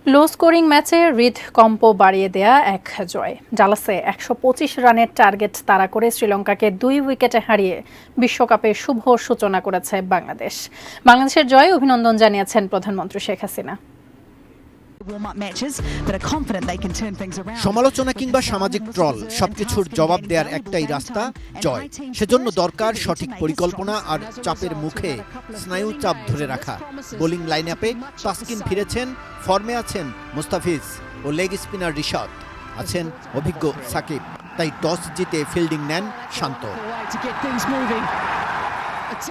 Low scoring ম্যাচে হৃদকম্প বাড়িয়ে দেয়া এক জয়। ডালাসে ১২৫ রানের টার্গেট তাড়া করে শ্রীলঙ্কাকে ২ উইকেটে হারিয়ে বিশ্বকাপের শুভ সূচনা করেছে বাংলাদেশ। বাংলাদেশের জয়ে অভিনন্দন জানিয়েছেন প্রধানমন্ত্রী শেখ হাসিনা। সমালোচনা কিংবা সামাজিক ট্রল সবকিছুর জবাব দেওয়ার একটাই রাস্তা, জয়। সেজন্য দরকার সঠিক পরিকল্পনা আর চাপের মুখে স্নায়ু চাপ ধরে রাখা। বোলিং লাইন আপে তাসকিন ফিরেছেন, ফর্মে আছেন মুস্তাফিজ ও লেগ স্পিনার রিশাদ, আছেন অভিজ্ঞ সাকিব। তাই টস জিতে ফিল্ডিং নেন শান্ত।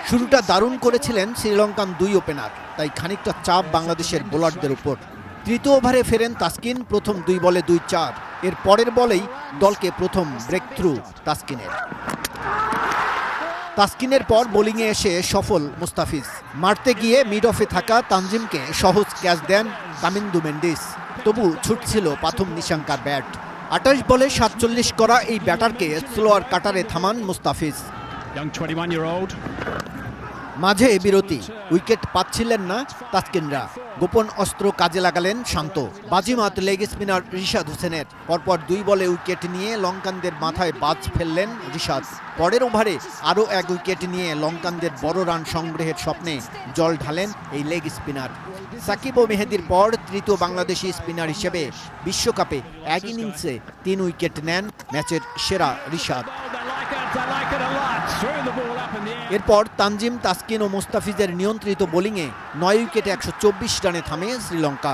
শুরুটা দারুণ করেছিলেন শ্রীলঙ্কান ২ ওপেনার, তাই খানিকটা চাপ বাংলাদেশের বোলারদের উপর। তৃতীয় ওভারে ফেরেন তাসকিন, প্রথম ২ বলে ২-৪। এর পরের বলেই দলকে প্রথম ব্রেক থ্রু তাসকিনের পর বোলিংয়ে এসে সফল মুস্তাফিজ। মারতে গিয়ে মিড অফে থাকা তানজিমকে সহজ ক্যাচ দেন কামিন্দু মেন্ডিস। তবু ছুটছিল প্রথম নিশাঙ্কার ব্যাট। ২৮ বলে ৪৭ করা এই ব্যাটারকে স্লোয়ার কাটারে থামান মুস্তাফিজ। মাঝে বিরতি, উইকেট পাচ্ছিলেন না তাসকিনরা। গোপন অস্ত্র কাজে লাগালেন শান্ত। বাজিমাত লেগ স্পিনার রিশাদ হোসেনের। পরপর ২ বলে উইকেট নিয়ে লঙ্কানদের মাথায় বাজ ফেললেন রিশাদ। পরের ওভারে আরও ১ উইকেট নিয়ে লঙ্কানদের বড় রান সংগ্রহের স্বপ্নে জল ঢালেন এই লেগ স্পিনার। সাকিব ও মেহেদির পর তৃতীয় বাংলাদেশি স্পিনার হিসেবে বিশ্বকাপে এক ইনিংসে ৩ উইকেট নেন ম্যাচের সেরা রিশাদ। এরপর তানজিম, তাসকিন ও মুস্তাফিজের নিয়ন্ত্রিত বোলিংয়ে ৯ উইকেটে ১২৪ রানে থামে শ্রীলঙ্কা।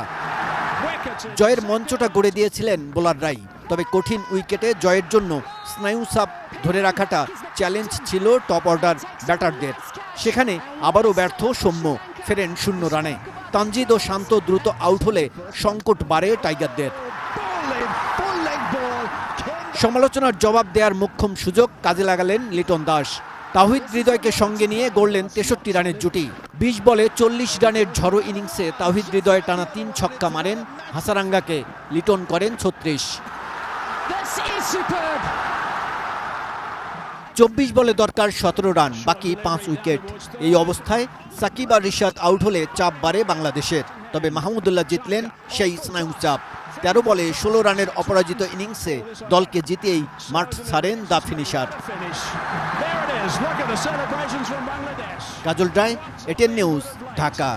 জয়ের মঞ্চটা গড়ে দিয়েছিলেন বোলাররাই। তবে কঠিন উইকেটে জয়ের জন্য স্নায়ু চাপ ধরে রাখাটা চ্যালেঞ্জ ছিল টপ অর্ডার ব্যাটারদের। সেখানে আবারও ব্যর্থ সৌম্য, ফেরেন ০ রানে। তানজিদ ও শান্ত দ্রুত আউট হলে সংকট বাড়ে টাইগারদের। সমালোচনার জবাব দেওয়ার মোক্ষম সুযোগ কাজে লাগালেন লিটন দাস। তাওহিদ হৃদয়কে সঙ্গে নিয়ে গড়লেন ৬৩ রানের জুটি। ২০ বলে ৪০ রানের ঝড়ো ইনিংসে তাওহিদ হৃদয় টানা ৩ ছক্কা মারেন। হাসারাঙ্গাকে লিটন করেন ৩৬। ২৪ বলে দরকার ১৭ রান, বাকি ৫ উইকেট। এই অবস্থায় সাকিব আর রিশাদ আউট হলে চাপ বাড়ে বাংলাদেশের। তবে মাহমুদুল্লাহ জিতলেন সেই স্নায়ু চাপ। ১৩ বলে ১৬ রানের অপরাজিত ইনিংসে দলকে জিতেই মাঠ ছাড়েন the finisher. Kajal Roy, ATN News, Dhaka.